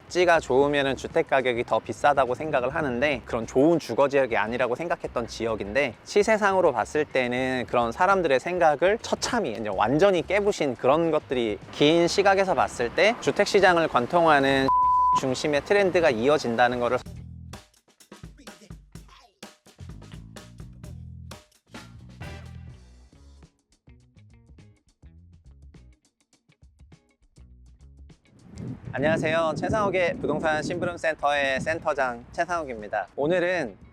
입지가 좋으면 주택 가격이 더 비싸다고 생각을 하는데 그런 좋은 주거 지역이 아니라고 생각했던 지역인데 시세상으로 봤을 때는 그런 사람들의 생각을 처참히 이제 완전히 깨부신 그런 것들이 긴 시각에서 봤을 때 주택 시장을 관통하는 중심의 트렌드가 이어진다는 것을 안녕하세요. 최상욱의 부동산 심부름센터의 센터장 최상욱입니다. 오늘은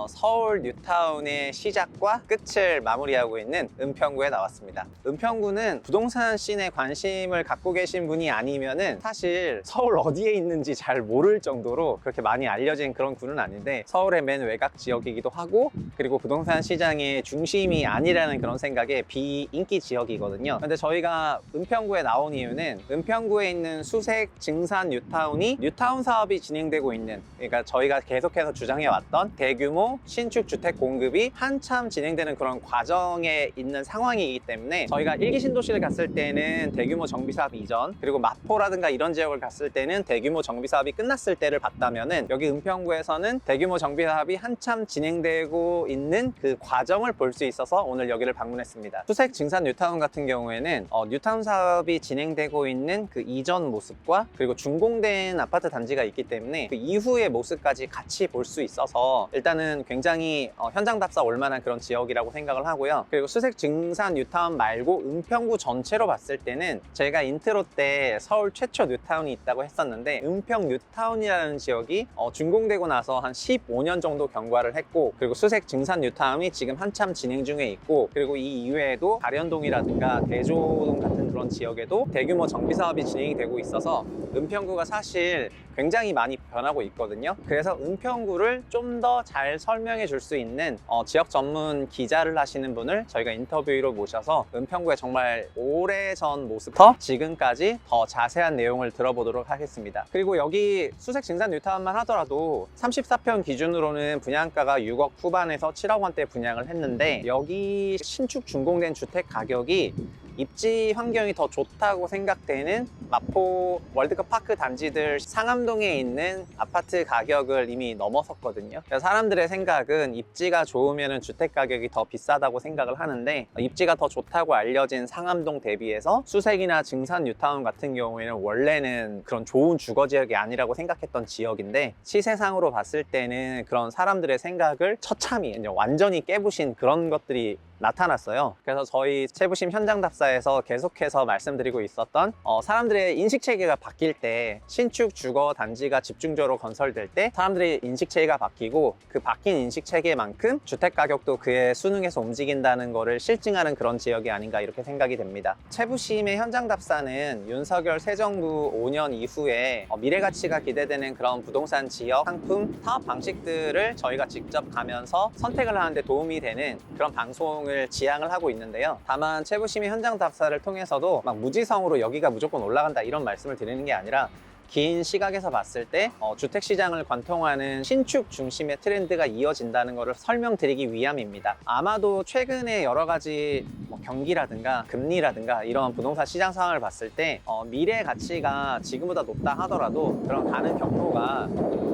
서울 뉴타운의 시작과 끝을 마무리하고 있는 은평구에 나왔습니다. 은평구는 부동산 씬에 관심을 갖고 계신 분이 아니면은 사실 서울 어디에 있는지 잘 모를 정도로 그렇게 많이 알려진 그런 구는 아닌데 서울의 맨 외곽 지역이기도 하고 그리고 부동산 시장의 중심이 아니라는 그런 생각에 비인기 지역이거든요. 근데 저희가 은평구에 나온 이유는 은평구에 있는 수색 증산 뉴타운이 뉴타운 사업이 진행되고 있는, 그러니까 저희가 계속해서 주장해왔던 대규모 신축 주택 공급이 한참 진행되는 그런 과정에 있는 상황이기 때문에 저희가 일기 신도시를 갔을 때는 대규모 정비 사업 이전, 그리고 마포라든가 이런 지역을 갔을 때는 대규모 정비 사업이 끝났을 때를 봤다면은 여기 은평구에서는 대규모 정비 사업이 한참 진행되고 있는 그 과정을 볼 수 있어서 오늘 여기를 방문했습니다. 수색 증산 뉴타운 같은 경우에는 뉴타운 사업이 진행되고 있는 그 이전 모습과 그리고 준공된 아파트 단지가 있기 때문에 그 이후의 모습까지 같이 볼 수 있어서 일단은 굉장히 현장 답사 올만한 그런 지역이라고 생각을 하고요. 그리고 수색 증산 뉴타운 말고 은평구 전체로 봤을 때는 제가 인트로 때 서울 최초 뉴타운이 있다고 했었는데 은평 뉴타운이라는 지역이 준공되고 나서 한 15년 정도 경과를 했고, 그리고 수색 증산 뉴타운이 지금 한참 진행 중에 있고, 그리고 이 이외에도 가련동이라든가 대조동 같은 그런 지역에도 대규모 정비 사업이 진행이 되고 있어서 은평구가 사실 굉장히 많이 변하고 있거든요. 그래서 은평구를 좀 더 잘 설명해 줄 수 있는 지역 전문 기자를 하시는 분을 저희가 인터뷰로 모셔서 은평구의 정말 오래전 모습부터 지금까지 더 자세한 내용을 들어보도록 하겠습니다. 그리고 여기 수색 증산 뉴타운만 하더라도 34평 기준으로는 분양가가 6억 후반에서 7억 원대 분양을 했는데 여기 신축 준공된 주택 가격이 입지 환경이 더 좋다고 생각되는 마포 월드컵 파크 단지들 상암동에 있는 아파트 가격을 이미 넘어섰거든요. 그래서 사람들의 생각은 입지가 좋으면 주택 가격이 더 비싸다고 생각을 하는데 입지가 더 좋다고 알려진 상암동 대비해서 수색이나 증산 뉴타운 같은 경우에는 원래는 그런 좋은 주거 지역이 아니라고 생각했던 지역인데 시세상으로 봤을 때는 그런 사람들의 생각을 처참히 이제 완전히 깨부신 그런 것들이 나타났어요. 그래서 저희 세부심 현장 답사에서 계속해서 말씀드리고 있었던 사람들의 인식체계가 바뀔 때, 신축 주거 단지가 집중적으로 건설될 때 사람들의 인식체계가 바뀌고 그 바뀐 인식체계만큼 주택 가격도 그에 순응해서 움직인다는 것을 실증하는 그런 지역이 아닌가 이렇게 생각이 됩니다. 세부심의 현장 답사는 윤석열 새 정부 5년 이후에 미래 가치가 기대되는 그런 부동산 지역, 상품, 사업 방식들을 저희가 직접 가면서 선택을 하는데 도움이 되는 그런 방송을 지향을 하고 있는데요. 다만 세부심의 현장 답사를 통해서도 막 무지성으로 여기가 무조건 올라간다 이런 말씀을 드리는 게 아니라 긴 시각에서 봤을 때 주택 시장을 관통하는 신축 중심의 트렌드가 이어진다는 것을 설명드리기 위함입니다. 아마도 최근에 여러 가지 경기라든가 금리라든가 이런 부동산 시장 상황을 봤을 때 미래 가치가 지금보다 높다 하더라도 그런 가는 경로가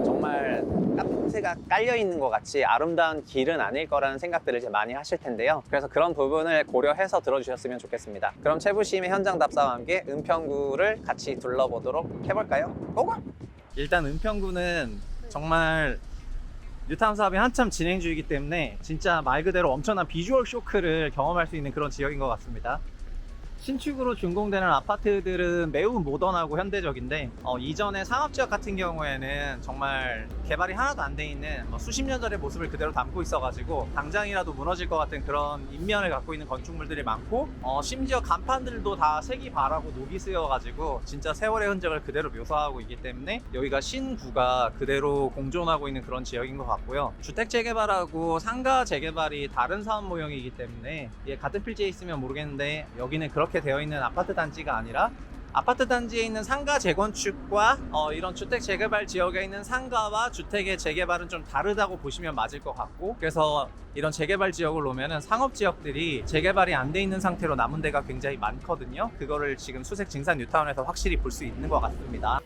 정말 카페트가 깔려 있는 것 같이 아름다운 길은 아닐 거라는 생각들을 이제 많이 하실 텐데요. 그래서 그런 부분을 고려해서 들어주셨으면 좋겠습니다. 그럼 최부심의 현장 답사와 함께 은평구를 같이 둘러보도록 해볼까요? 고고! 일단 은평구는 정말 뉴타운 사업이 한참 진행 중이기 때문에 진짜 말 그대로 엄청난 비주얼 쇼크를 경험할 수 있는 그런 지역인 것 같습니다. 신축으로 준공되는 아파트들은 매우 모던하고 현대적인데 이전의 상업지역 같은 경우에는 정말 개발이 하나도 안 돼 있는 수십 년 전의 모습을 그대로 담고 있어가지고 당장이라도 무너질 것 같은 그런 인면을 갖고 있는 건축물들이 많고 심지어 간판들도 다 색이 바라고 녹이 쓰여가지고 진짜 세월의 흔적을 그대로 묘사하고 있기 때문에 여기가 신구가 그대로 공존하고 있는 그런 지역인 것 같고요. 주택 재개발하고 상가 재개발이 다른 사업 모형이기 때문에 같은 필지에 있으면 모르겠는데 여기는 그렇게 되어 있는 아파트 단지가 아니라 아파트 단지에 있는 상가 재건축과 이런 주택 재개발 지역에 있는 상가와 주택의 재개발은 좀 다르다고 보시면 맞을 것 같고, 그래서 이런 재개발 지역을 오면은 상업 지역들이 재개발이 안 돼 있는 상태로 남은 데가 굉장히 많거든요. 그거를 지금 수색 증산 뉴타운에서 확실히 볼 수 있는 것 같습니다.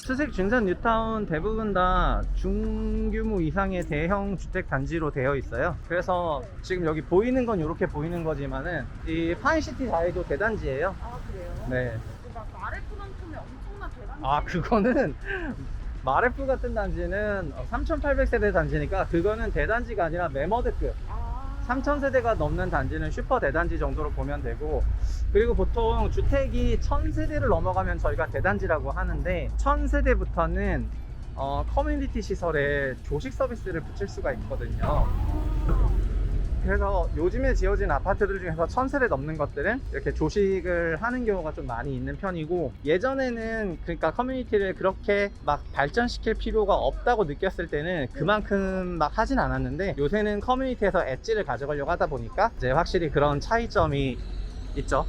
수색 중산 뉴타운 대부분 다 중규모 이상의 대형 주택 단지로 되어 있어요. 그래서 지금 여기 보이는 건 이렇게 보이는 거지만은 이 파인시티 자이도 대단지예요. 아 그래요? 네. 막 마레프만큼의 엄청난 대단지. 아 그거는 마레프 같은 단지는 3,800세대 단지니까 그거는 대단지가 아니라 매머드급. 3,000세대가 넘는 단지는 슈퍼 대단지 정도로 보면 되고, 그리고 보통 주택이 1,000세대를 넘어가면 저희가 대단지라고 하는데 1,000세대부터는 커뮤니티 시설에 조식 서비스를 붙일 수가 있거든요. 그래서 요즘에 지어진 아파트들 중에서 1,000세대 넘는 것들은 이렇게 조식을 하는 경우가 좀 많이 있는 편이고, 예전에는 그러니까 커뮤니티를 그렇게 막 발전시킬 필요가 없다고 느꼈을 때는 그만큼 막 하진 않았는데, 요새는 커뮤니티에서 엣지를 가져가려고 하다 보니까 이제 확실히 그런 차이점이 있죠.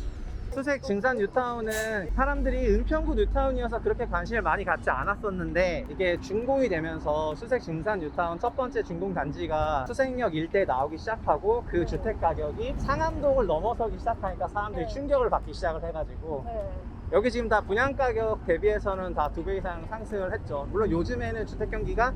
수색 증산 뉴타운은 사람들이 은평구 뉴타운이어서 그렇게 관심을 많이 갖지 않았었는데, 이게 준공이 되면서 수색 증산 뉴타운 첫 번째 준공 단지가 수색역 일대에 나오기 시작하고, 그 주택 가격이 상암동을 넘어서기 시작하니까 사람들이 충격을 받기 시작을 해가지고, 네. 여기 지금 다 분양 가격 대비해서는 다 2배 이상 상승을 했죠. 물론 요즘에는 주택 경기가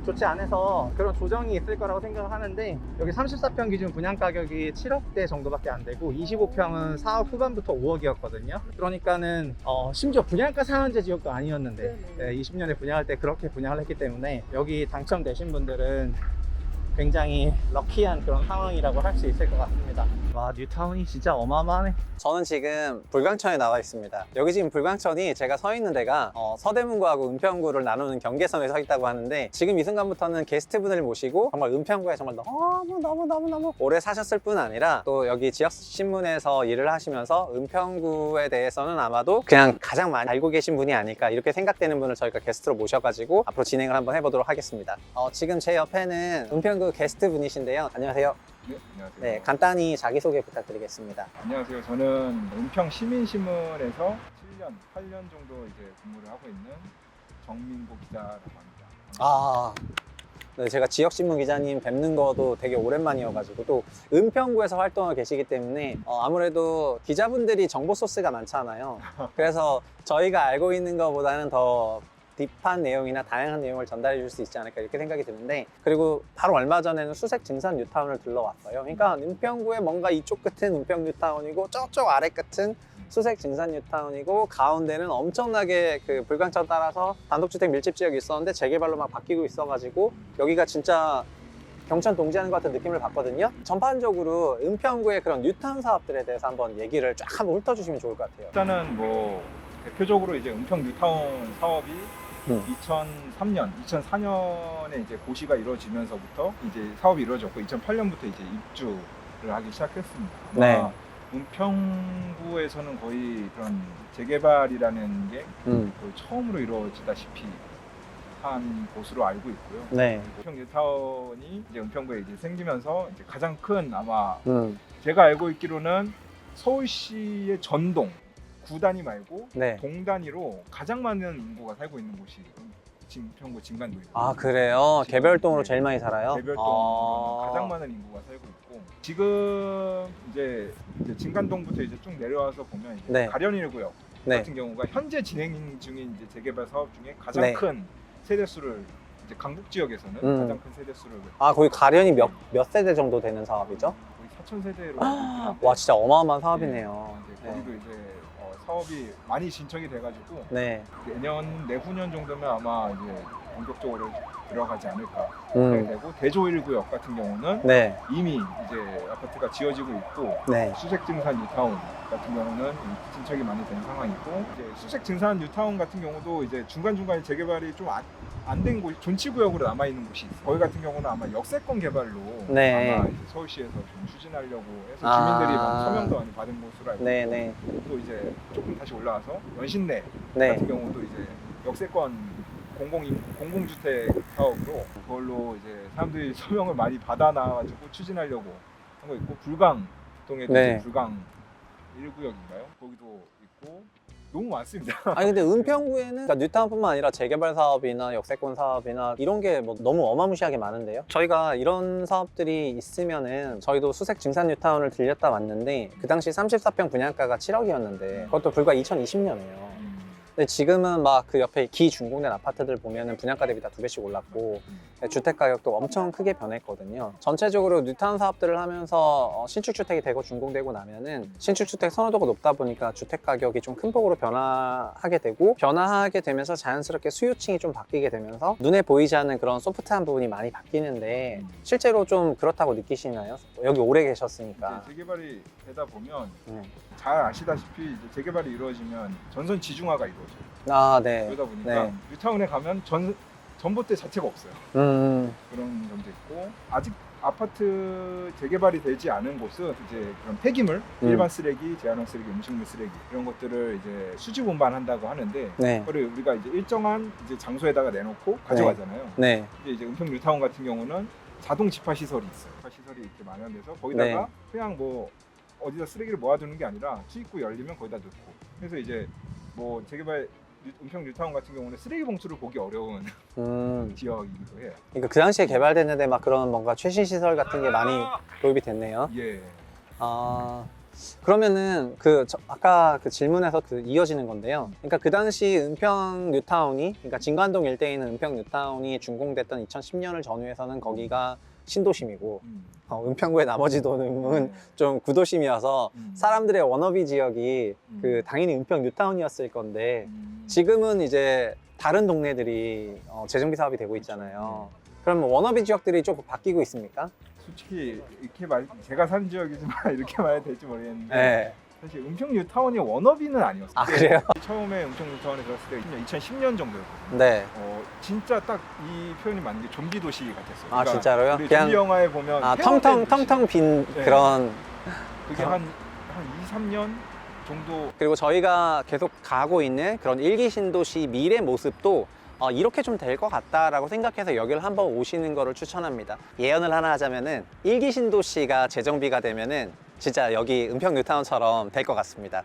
좋지 않아서 그런 조정이 있을 거라고 생각을 하는데, 여기 34평 기준 분양 가격이 7억대 정도밖에 안 되고 25평은 4억 후반부터 5억이었거든요. 그러니까는 심지어 분양가 상한제 지역도 아니었는데, 네, 20년에 분양할 때 그렇게 분양을 했기 때문에 여기 당첨되신 분들은 굉장히 럭키한 그런 상황이라고 할 수 있을 것 같습니다. 와, 뉴타운이 진짜 어마어마하네. 저는 지금 불광천에 나와 있습니다. 여기 지금 불광천이 제가 서 있는 데가 서대문구하고 은평구를 나누는 경계선에 서 있다고 하는데, 지금 이 순간부터는 게스트분을 모시고 정말 은평구에 정말 너무 오래 사셨을 뿐 아니라 또 여기 지역신문에서 일을 하시면서 은평구에 대해서는 아마도 그냥 가장 많이 알고 계신 분이 아닐까 이렇게 생각되는 분을 저희가 게스트로 모셔가지고 앞으로 진행을 한번 해보도록 하겠습니다. 지금 제 옆에는 은평구 게스트 분이신데요. 안녕하세요. 네, 안녕하세요. 네, 간단히 자기소개 부탁드리겠습니다. 안녕하세요. 저는 은평 시민신문에서 7년, 8년 정도 이제 근무를 하고 있는 정민고 기자라고 합니다. 아, 네, 제가 지역신문 기자님 뵙는 것도 되게 오랜만이어가지고, 또 은평구에서 활동하고 계시기 때문에 아무래도 기자분들이 정보 소스가 많잖아요. 그래서 저희가 알고 있는 것보다는 더 딥한 내용이나 다양한 내용을 전달해 줄 수 있지 않을까 이렇게 생각이 드는데, 그리고 바로 얼마 전에는 수색 증산 뉴타운을 들러왔어요. 그러니까 은평구의 뭔가 이쪽 끝은 은평 뉴타운이고 저쪽 아래 끝은 수색 증산 뉴타운이고, 가운데는 엄청나게 그 불광천 따라서 단독주택 밀집 지역이 있었는데 재개발로 막 바뀌고 있어가지고 여기가 진짜 경천 동지하는 것 같은 느낌을 받거든요. 전반적으로 은평구의 그런 뉴타운 사업들에 대해서 한번 얘기를 쫙 한번 훑어주시면 좋을 것 같아요. 일단은 뭐 대표적으로 이제 은평 뉴타운 사업이 2003년, 2004년에 이제 고시가 이루어지면서부터 이제 사업이 이루어졌고, 2008년부터 이제 입주를 하기 시작했습니다. 네. 은평구에서는 거의 그런 재개발이라는 게 거의 처음으로 이루어지다시피 한 곳으로 알고 있고요. 네. 은평 뉴타운이 이제 은평구에 이제 생기면서 이제 가장 큰 아마 제가 알고 있기로는 서울시의 전동 구 단위 말고 네. 동 단위로 가장 많은 인구가 살고 있는 곳이 은평구 진간동입니다. 아, 그래요? 개별동으로 네. 제일 많이 살아요? 개별동으로 가장 많은 인구가 살고 있고, 지금 이제 진간동부터 이제 쭉 내려와서 보면 이제 네. 가련 1구역 네. 같은 경우가 현재 진행 중인 이제 재개발 사업 중에 가장 네. 큰 세대수를, 이제 강북 지역에서는 가장 큰 세대수를, 아, 거기 가련이 몇 세대 정도 되는 사업이죠? 거의 4,000세대로 와, 진짜 어마어마한 사업이네요. 네. 거기도 이제 사업이 많이 진척이 돼가지고 네. 내년 내후년 정도면 아마 이제 본격적으로 들어가지 않을까 생각이 되고, 대조 1구역 같은 경우는 네. 이미 이제 아파트가 지어지고 있고, 네. 수색 증산 뉴타운 같은 경우는 진척이 많이 된 상황이고, 이제 수색 증산 뉴타운 같은 경우도 이제 중간중간에 재개발이 좀 안 된 곳, 존치구역으로 남아 있는 곳이 있어요. 거기 같은 경우는 아마 역세권 개발로 네. 아마 이제 서울시에서 좀 추진하려고 해서 주민들이 많이 서명도 많이 받은 곳으로 알고 네, 있고, 네. 또 이제 조금 다시 올라와서 연신내 네. 같은 경우도 이제 역세권 공공주택 사업으로 그걸로 이제 사람들이 서명을 많이 받아놔가지고 추진하려고 한 거 있고, 불광동에도 네. 이제 불광 1구역인가요? 거기도 있고 너무 많습니다. 아니, 근데 은평구에는 그러니까 뉴타운뿐만 아니라 재개발 사업이나 역세권 사업이나 이런 게 뭐 너무 어마무시하게 많은데요. 저희가 이런 사업들이 있으면은, 저희도 수색 증산 뉴타운을 들렸다 왔는데 그 당시 34평 분양가가 7억이었는데 그것도 불과 2020년이에요. 근데 지금은 막 그 옆에 기준공된 아파트들 보면은 분양가 대비 다 2배씩 올랐고 주택 가격도 엄청 크게 변했거든요. 전체적으로 뉴타운 사업들을 하면서 신축 주택이 되고 준공되고 나면은 신축 주택 선호도가 높다 보니까 주택 가격이 좀 큰 폭으로 변화하게 되고 변화하게 되면서 자연스럽게 수요층이 좀 바뀌게 되면서 눈에 보이지 않는 그런 소프트한 부분이 많이 바뀌는데 실제로 좀 그렇다고 느끼시나요? 여기 오래 계셨으니까. 이제 재개발이 되다 보면 네. 잘 아시다시피 이제 재개발이 이루어지면 전선 지중화가 이루어져요. 아, 네. 그러다 보니까 네. 뉴타운에 가면 전봇대 자체가 없어요. 음, 그런 점도 있고 아직 아파트 재개발이 되지 않은 곳은 이제 그런 폐기물, 일반 쓰레기, 재활용 쓰레기, 음식물 쓰레기 이런 것들을 이제 수집 운반한다고 하는데 네. 그거를 우리가 이제 일정한 이제 장소에다가 내놓고 가져가잖아요. 네. 이제 은평 뉴타운 같은 경우는 자동 집화 시설이 있어요. 집화 시설이 이렇게 마련돼서 거기다가 네. 그냥 뭐 어디다 쓰레기를 모아두는 게 아니라 출입구 열리면 거기다 넣고. 그래서 이제 뭐 재개발 은평 뉴타운 같은 경우는 쓰레기 봉투를 보기 어려운 지역이기도 해요. 그러니까 그 당시에 개발됐는데 막 그런 뭔가 최신 시설 같은 게 많이 도입이 됐네요. 예. 아, 그러면은 아까 그 질문에서 이어지는 건데요. 그러니까 그 당시 은평 뉴타운이, 그러니까 진관동 일대에 있는 은평 뉴타운이 준공됐던 2010년을 전후해서는 거기가 신도심이고 은평구의 나머지 도는 좀 구도심이어서 사람들의 워너비 지역이 당연히 은평 뉴타운이었을 건데 지금은 이제 다른 동네들이 재정비 사업이 되고 있잖아요. 그럼 워너비 지역들이 조금 바뀌고 있습니까? 솔직히 이렇게 제가 산 지역이지만 이렇게 말해도 될지 모르겠는데 네. 사실 은평 뉴타운이 워너비는 아니었어요. 아, 그래요? 처음에 은평 뉴타운에 들었을 때 2010년 정도였거든요. 네. 진짜 딱 이 표현이 맞는 게 좀비 도시 같았어요. 아, 진짜로요? 우리 그냥 좀비 영화에 보면 텅텅 빈 네. 그런. 그게 한 2, 3년 정도. 그리고 저희가 계속 가고 있는 그런 일기 신도시 미래 모습도 이렇게 좀 될 것 같다라고 생각해서 여기를 한번 오시는 거를 추천합니다. 예언을 하나 하자면은 일기 신도시가 재정비가 되면은 진짜 여기 은평 뉴타운처럼 될 것 같습니다.